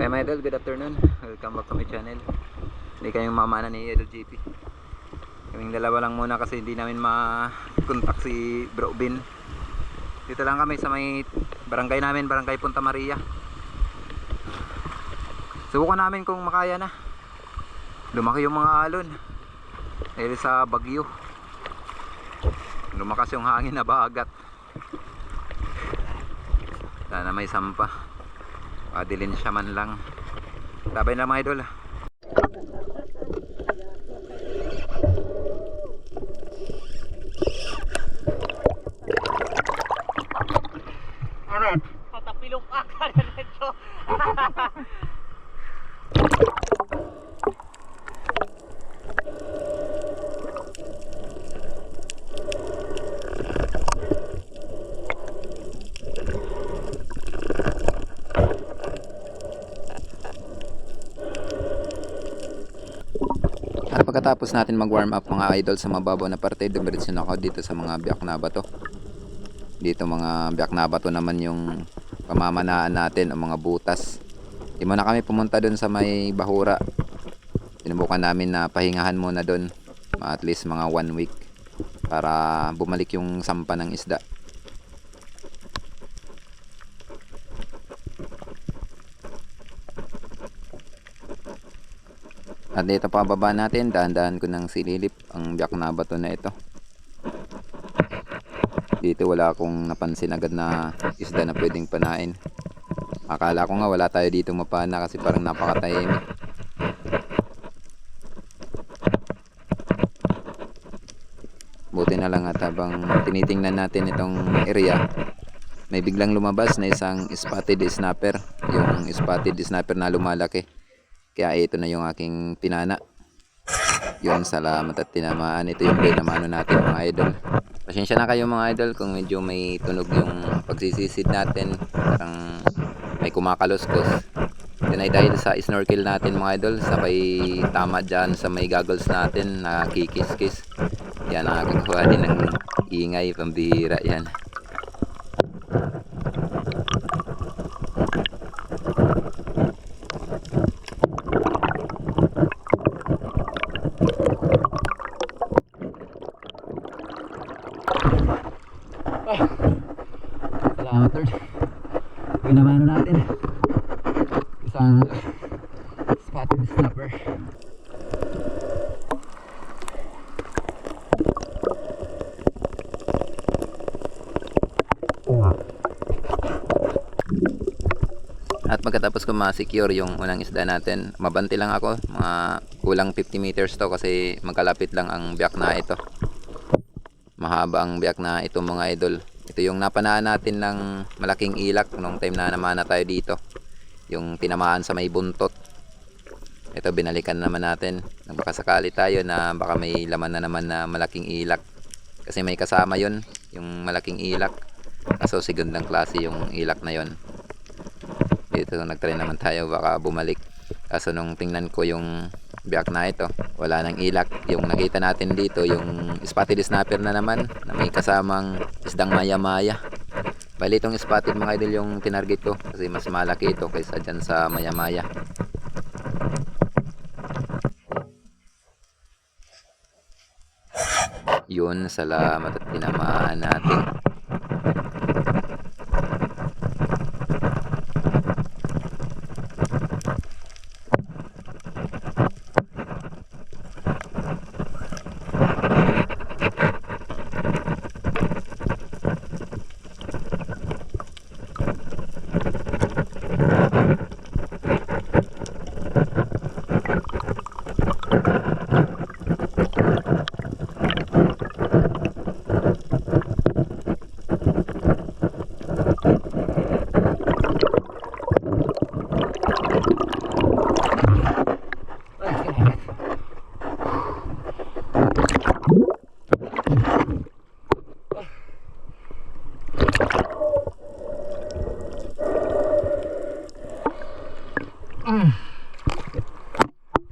Kaya mga idol, good afternoon. Welcome back to my channel. Hindi kayong mamana ni Idol JP. Kaming dalawa lang muna kasi hindi namin ma-contact si Bro Bin. Dito lang kami sa may barangay namin, Barangay Punta Maria. Subukan namin kung makaya na. Lumaki yung mga alon dahil sa bagyo. Lumakas yung hangin na bagat. Sana may sampa. Padilin siya man lang. Tabay na mga idol. Ano? Patapilok ka na nito. At pagkatapos natin mag-warm up mga idol sa mababaw na parte, dumiretso na ako dito sa mga biyak na bato. Dito mga biyak na bato naman yung pamamanaan natin o mga butas. Di muna kami pumunta dun sa may bahura. Sinubukan namin na pahingahan muna dun at least mga 1 week para bumalik yung sampa ng isda. At dito pababa natin, dahan-dahan ko ng sililip ang biyak na bato na ito. Dito wala akong napansin agad na isda na pwedeng panain. Akala ko nga wala tayo dito mapana kasi parang napakatahimik. Buti na lang at habang tinitingnan natin itong area, may biglang lumabas na isang spotted snapper. Yung spotted snapper na lumalaki. Kaya ito na yung aking pinana. Yun, salamat at tinamaan. Ito yung pinamano natin mga idol. Pasensya na kayo mga idol kung medyo may tunog yung pagsisisid natin. Parang may kumakaluskos. Yun ay dahil sa snorkel natin mga idol. Sabay tama dyan sa may goggles natin na kikis-kis. Yan ang nakagawa din ng ingay, pambihira yan. Salamat Lord. Pinamano natin isang spotted snapper. At pagkatapos ko ma-secure yung unang isda natin, mabanti lang ako, mga kulang 50 meters to kasi magkalapit lang ang biyak na ito. Mahaba ang biyak na ito mga idol. Ito yung napanaan natin ng malaking ilak nung time na namana tayo dito. Yung tinamaan sa may buntot. Ito binalikan naman natin. Baka sakali tayo na baka may laman na naman na malaking ilak. Kasi may kasama yun, yung malaking ilak. Kaso sigundang klase yung ilak na yun. Dito nagtry naman tayo baka bumalik. Kaso nung tingnan ko yung biyak na ito, wala nang ilak. Yung nakita natin dito yung spotted snapper na naman na may kasamang isdang maya-maya. Bali itong spotted mga idol yung tinarget ko kasi mas malaki ito kaysa dyan sa maya-maya. Yun, salamat at tinamaan natin.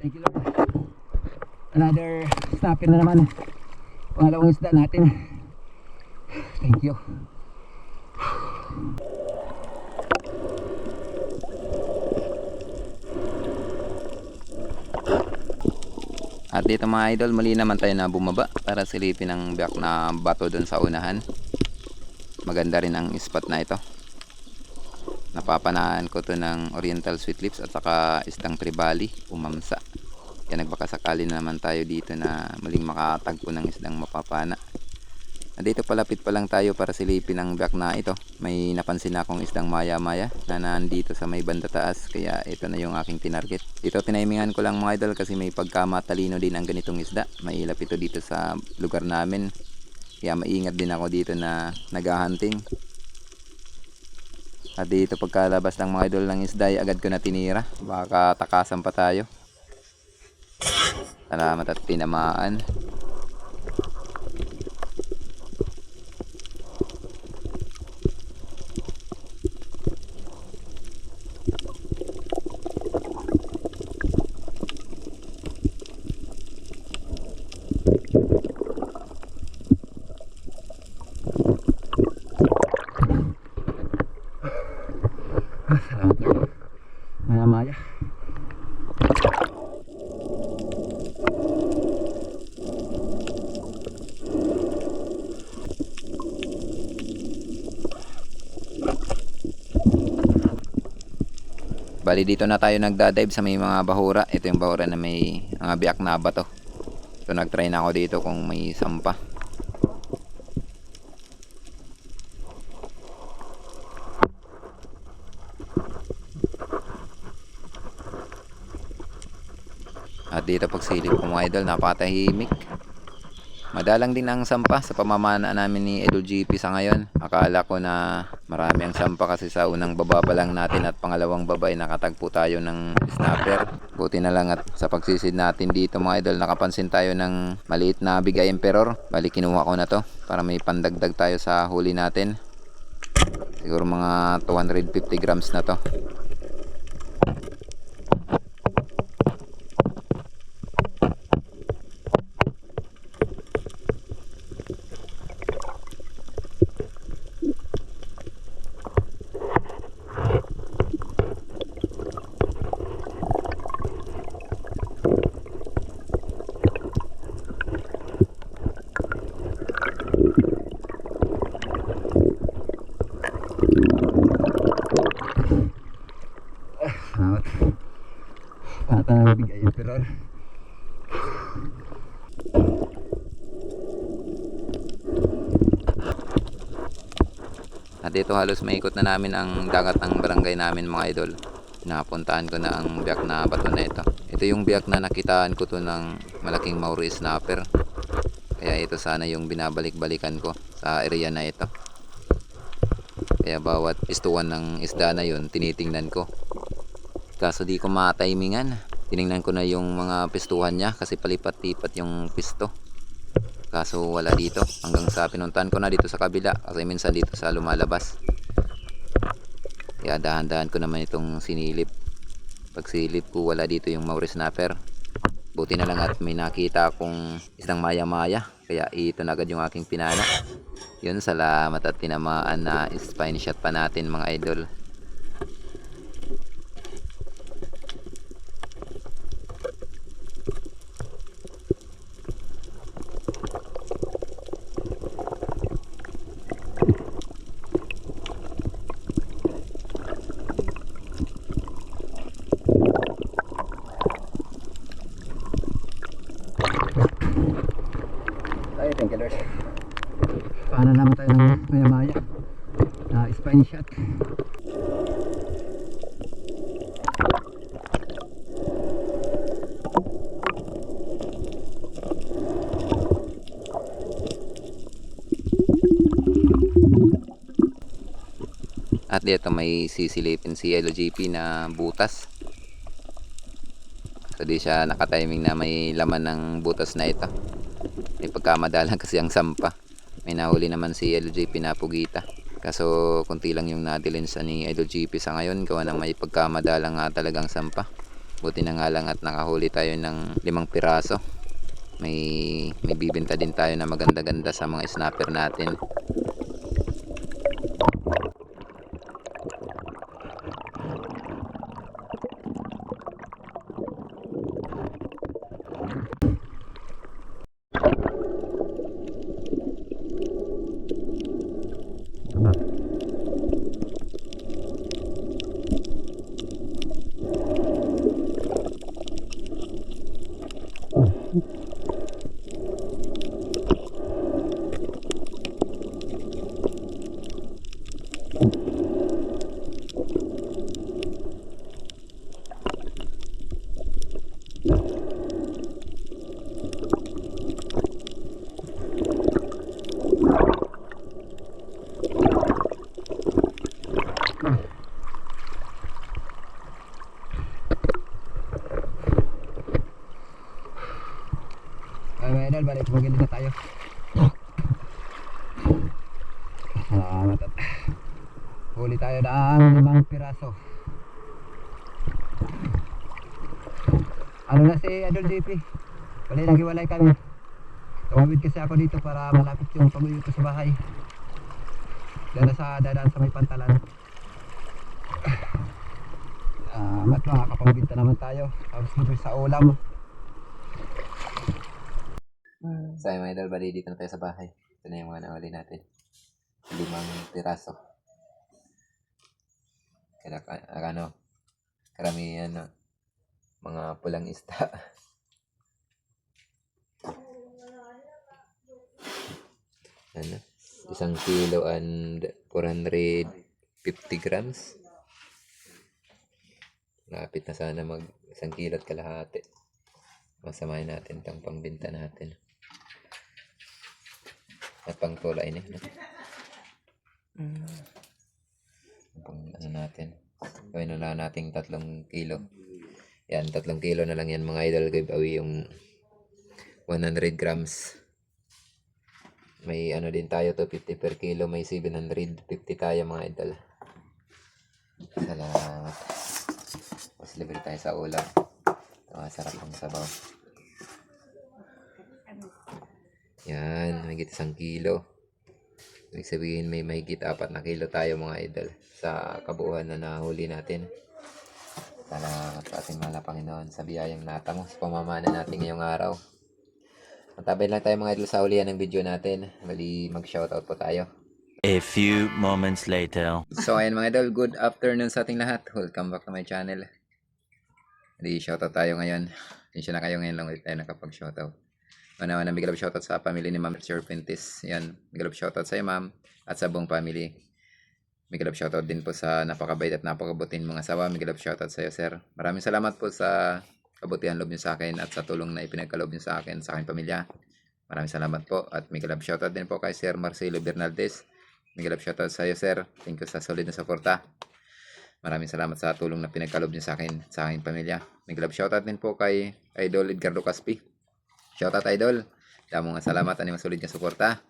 Thank you Lord. Another snapper na naman. Pangalawang isda natin. Thank you. At dito mga idol, muli naman tayo na bumaba para silipin ang biyak na bato doon sa unahan. Maganda rin ang spot na ito. Napapanahan ko to ng oriental sweet lips at saka isdang tribali, umamsa. Kaya nagbakasakali na naman tayo dito na muling makatagpo ng isdang mapapana. Dito palapit pa lang tayo para silipin ang biyak na ito. May napansin akong isdang maya-maya na nandito sa may banda taas. Kaya ito na yung aking tinarget. Dito tinaimingan ko lang mga idol kasi may pagkamatalino din ang ganitong isda. Mailap ito dito sa lugar namin. Kaya maingat din ako dito na naghahunting. At dito pagkalabas ng mga idol ng isda ay agad ko na tinira. Baka takasan pa tayo. Salamat at tinamaan. Maya-maya. Bali dito na tayo nagdadive sa may mga bahura. Ito yung bahura na may mga biyak na bato. So nagtry na ako dito kung may sampa. At dito pagsilip ko mga idol, napakatahimik. Madalang din ang sampa sa pamamana namin ni Idol GP sa ngayon. Akala ko na marami ang sampa kasi sa unang baba pa lang natin at pangalawang baba ay nakatagpo tayo ng snapper. Buti na lang at sa pagsisid natin dito mga idol, nakapansin tayo ng maliit na bigay emperor. Bali kinuha ko na to para may pandagdag tayo sa huli natin. Siguro mga 250 grams na to. Patang bigay emperor. At dito halos maikot na namin ang dagat ng barangay namin mga idol. Napuntahan ko na ang biyak na bato na ito. Ito yung biyak na nakitaan ko to ng malaking Maori snapper. Kaya ito sana yung binabalik-balikan ko sa area na ito. Kaya bawat pistuan ng isda na yun tinitingnan ko. Kaso di ko matimingan. Tiningnan ko na yung mga pistuhan niya kasi palipat-lipat yung pisto. Kaso wala dito. Hanggang sa pinuntahan ko na dito sa kabila kasi minsan dito sa lumalabas. Kaya dahan-dahan ko naman itong sinilip. Pagsilip ko wala dito yung Maori snapper. Buti na lang at may nakita akong isang maya-maya. Kaya ito na agad yung aking pinana. Yun, salamat at tinamaan na spine shot pa natin mga idol. Ay, thank you Lord. Paano naman tayo ng maya-maya na spine shot. At dito may sisilipin si LGP na butas. So di siya nakatiming na may laman ng butas na ito. May pagkamadalang kasi ang sampa. May nahuli naman si LGP na pugita. Kaso kunti lang yung nadilensa ni Idol GP sa ngayon. Gawa ng may pagkamadalang nga talagang sampa. Buti na nga lang at nakahuli tayo ng 5 piraso. May bibenta din tayo na maganda-ganda sa mga snapper natin. idol, balik magilid na tayo. Salamat at huli tayo ng 5 piraso. Ano na si Idol JP? Wala naghiwalay kami. Tumawid kasi ako dito para malapit yung pag-uwi ko sa bahay. Dadaan sa may pantalan. Salamat, makakapagbinta naman tayo. Tapos dito sa ulam. So mga idol, bali dito na tayo sa bahay. Ito na yung mga nawali natin. 5 piraso. Kaya ano, karamihan no, mga pulang isda. Ano, 1 kilo and 450 grams. Lapit na sana mag 1 kilo at kalahati. Masamahin natin itong pangbinta natin. At pang tulay na. No? Pang ano natin. Gawin na lang natin 3 kilo. Yan, 3 kilo na lang yan mga idol. Giveaway yung 100 grams. May ano din tayo to, 50 per kilo. May 750 tayo mga idol. Salamat. Tapos libre tayo sa ulam. Masarap ang sabaw. Yan, may 1 kilo. Ibig sabihin may mahigit 4 na kilo tayo mga idol sa kabuuan na nahuli natin. Salamat sa ating mahal na Panginoon sa biyayang natamo sa pamamana natin ngayong araw. Matabay lang tayo mga idol sa ulian ng video natin. Bali mag-shoutout po tayo. A few moments later. So ayan mga idol, good afternoon sa ating lahat. Welcome back to my channel. Bali shoutout tayo ngayon. Tensya na kayo ngayon lang ulit tayo nakapag-shoutout. Una-una big love shoutout sa family ni Ma'am Sir Pintis. Yan, big love shoutout sa iyo ma'am at sa buong family. Big love shoutout din po sa napakabait at napakabutin mga asawa. Big love shoutout sa iyo sir. Maraming salamat po sa kabutihan loob niyo sa akin at sa tulong na ipinagkaloob niyo sa akin sa aking pamilya. Maraming salamat po at big love shoutout din po kay Sir Marcelo Bernaldez. Big love shoutout sa iyo sir. Thank you sa solid na suporta. Maraming salamat sa tulong na pinagkaloob niyo sa akin sa aking pamilya. Big love shoutout din po kay Idol Edgardo Caspi. Shoutout idol. Damo nga salamat ani masulid nga suporta.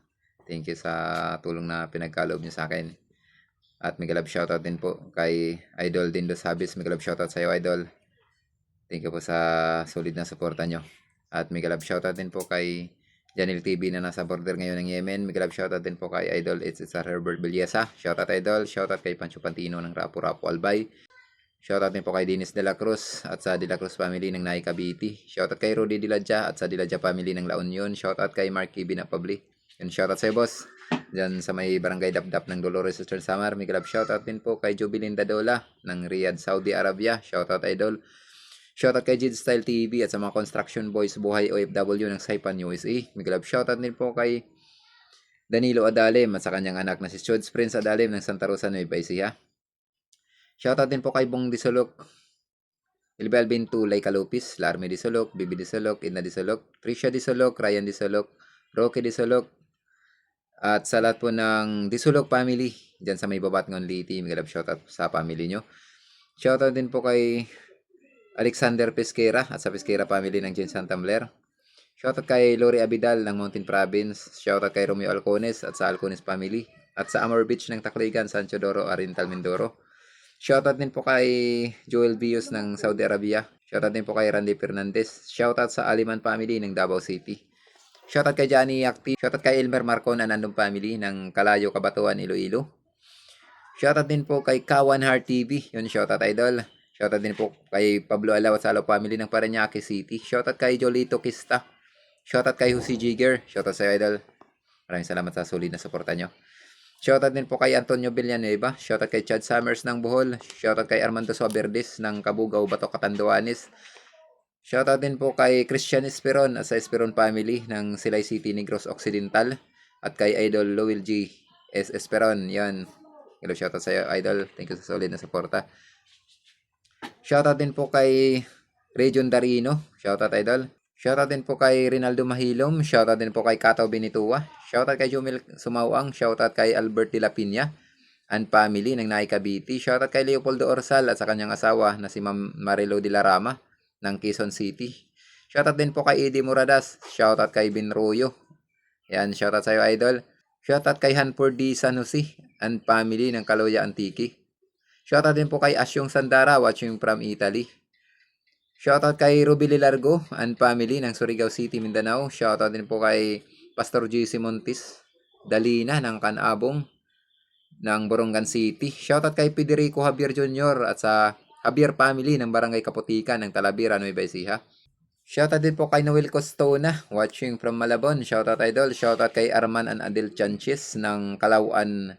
Thank you sa tulong na pinagkaloob niyo sa akin. At mega love shoutout din po kay Idol Dindo Sabis. Mega love shoutout sa iyo idol. Thank you po sa solid na suporta niyo. At mega love shoutout din po kay Janil TV na nasa border ngayon ng Yemen. Mega love shoutout din po kay Idol It's Herbert Bilyesa. Shoutout idol. Shoutout kay Pancho Pantino ng Rapo Rapo Albay. Shoutout din po kay Dennis De La Cruz at sa De La Cruz family ng Naika Cavite. Shoutout kay Rudy Diladja at sa Diladja family ng La Union. Shoutout kay Mark Kibina Pabli. And shoutout sa boss. Diyan sa may barangay Dapdap ng Dolores Eastern Samar. Mega love shoutout din po kay Jubilin Dadola ng Riyadh, Saudi Arabia. Shoutout idol. Shoutout kay Jid Style TV at sa mga construction boys buhay OFW ng Saipan, USA. Mega love shoutout din po kay Danilo Adalem at sa kanyang anak na si Chods Prince Adalem ng Santa Rosa, Nueva Ecija. Shoutout din po kay Bong Disolok, Ilbel Bintu, Lay Calupis, Larme Disolok, Bibi Disolok, Ina Disolok, Trisha Disolok, Ryan Disolok, Rocky Disolok, at sa lahat po ng Disolok family dyan sa may Babatngon Liti. Mega love shoutout sa family nyo. Shoutout din po kay Alexander Pesquera at sa Pesquera family ng Jen Santamler. Shoutout kay Lori Abidal ng Mountain Province. Shoutout kay Romeo Alcones at sa Alcones family. At sa Amor Beach ng Tacloban, Sancho Doro, Arintal Mindoro. Shoutout din po kay Joel Bios ng Saudi Arabia. Shoutout din po kay Randy Fernandez. Shoutout sa Aliman family ng Davao City. Shoutout kay Johnny Acti. Shoutout kay Elmer Marcona Nandong family ng Kalayo, Kabatuan, Iloilo. Shoutout din po kay Kawan Heart TV. Yun, shoutout idol. Shoutout din po kay Pablo Alaw at Salo family ng Parañaque City. Shoutout kay Jolito Kista. Shoutout kay Jose Jigger. Shoutout sa idol. Maraming salamat sa solid na suporta nyo. Shoutout din po kay Antonio Villanueva. Shoutout kay Chad Summers ng Bohol. Shoutout kay Armando Suaverdes ng Kabugao, Bato, Catanduanes. Shoutout din po kay Christian Esperon at sa Esperon family ng Silay City, Negros Occidental. At kay Idol Lowell G. S. Esperon. Yan. Hello, shoutout sa iyo, Idol. Thank you sa solid na suporta. Shoutout din po kay Region Darino. Shoutout Idol. Shoutout din po kay Rinaldo Mahilom. Shoutout din po kay Kataw Benitua. Shoutout kay Jumil Sumawang. Shoutout kay Albert de la Piña and family ng Naika Cavite. Shoutout kay Leopoldo Orsal at sa kanyang asawa na si Ma'am Marilo de la Rama ng Quezon City. Shoutout din po kay Eddie Muradas. Shoutout kay Binruyo. Yan, shoutout sa'yo, idol. Shoutout kay Hanford D. San Jose and family ng Kaloya Antique. Shoutout din po kay Asyong Sandara watching from Italy. Shoutout kay Ruby Lilargo and family ng Surigao City, Mindanao. Shoutout din po kay Pastor JC Montis Dalina ng Canabong ng Borongan City. Shoutout kay Federico Javier Jr. at sa Javier family ng Barangay Kaputikan ng Talavera, Nueva Ecija. Shoutout din po kay Noel Costona watching from Malabon. Shoutout idol. Shoutout kay Arman and Adel Chanches ng Kalawan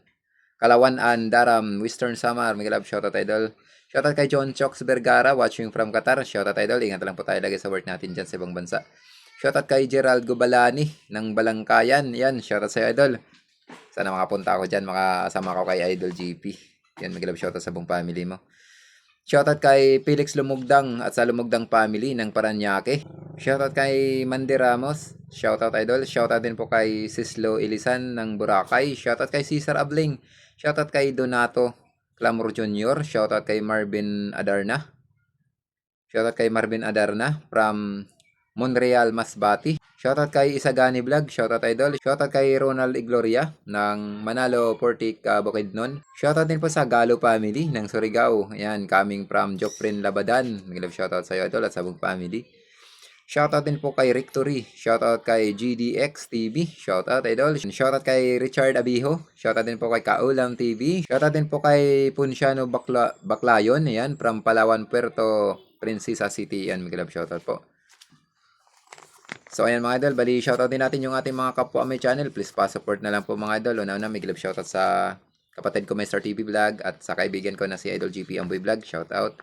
and Daram, Western Samar. Miguel Love, shoutout idol. Shoutout kay John Chox Vergara watching from Qatar. Shoutout idol. Ingat lang po tayo lagi sa work natin dyan sa ibang bansa. Shoutout kay Gerald Gubalani ng Balangkayan. Yan, shoutout sa idol. Sana makapunta ako dyan, makasama ko kay Idol GP. Yan, Miguel Love, shoutout sa buong family mo. Shoutout kay Felix Lumugdang at sa Lumugdang family ng Paranaque. Shoutout kay Mandy Ramos. Shoutout idol. Shoutout din po kay Sislo Ilisan ng Boracay. Shoutout kay Cesar Abling. Shoutout kay Donato Clamor Jr. Shoutout kay Marvin Adarna. Shoutout kay Marvin Adarna from Monreal, Masbate. Shoutout kay Isagani Vlog. Shoutout idol. Shoutout kay Ronald Igloria ng Manalo Portic, Bukidnon. Shoutout din po sa Galo family ng Surigao. Ayan, coming from Jofrin Labadan. Mag-love shoutout sa iyo idol at sa buong family. Shoutout din po kay Rictory. Shoutout kay GDX TV. Shoutout idol. Shoutout kay Richard Abiho. Shoutout din po kay Kaulam TV. Shoutout din po kay Punciano Baclayon. Ayan, from Palawan, Puerto Princesa City. Ayan, mag-love shoutout po. So ayan mga idol, bali shoutout din natin yung ating mga kapwa may channel. Please pa-support na lang po mga idol. Una-una, may love shoutout sa kapatid ko, Mr. TV Vlog, at sa kaibigan ko na si Idol GP Amboy Vlog. Shoutout.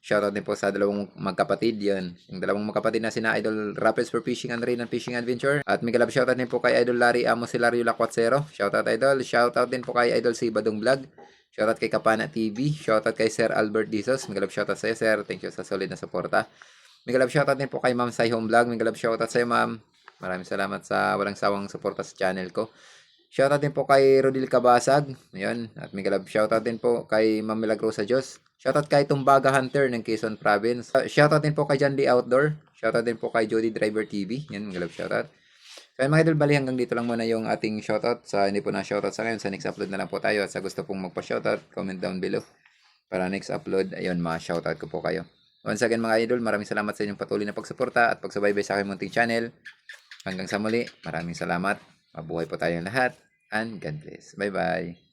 Shoutout din po sa dalawang magkapatid yun. Yung dalawang magkapatid na sina Idol Rapids for Fishing and Rain and Fishing Adventure. At may love shoutout din po kay Idol Larry Amos Hilario Lacuatsero. Shoutout idol. Shoutout din po kay Idol si Badong Vlog. Shoutout kay Kapana TV. Shoutout kay Sir Albert Dizos. May love shoutout sa iyo, sir. Thank you sa solid na suporta. May love shoutout din po kay Ma'am Sai Home Vlog. May love shoutout sa iyo, ma'am. Maraming salamat sa walang sawang suporta sa channel ko. Shoutout din po kay Rodil Kabasag. Ayun. At may love shoutout din po kay Ma'am Milagrosa Diyos. Shoutout kay Tumbaga Hunter ng Quezon Province. Shoutout din po kay John Lee Outdoor. Shoutout din po kay Jody Driver TV. Yan, may love shoutout. So mga idol, bali hanggang dito lang muna yung ating shoutout. Sa hindi po na shoutout sa ngayon, sa next upload na lang po tayo. At sa gusto pong magpa-shoutout, comment down below. Para next upload, ayun, ma-shoutout ko po kayo. Once again mga idol, maraming salamat sa inyong patuloy na pagsuporta at pagsubaybay sa aking munting channel. Hanggang sa muli, maraming salamat. Mabuhay po tayong lahat. And God bless. Bye-bye.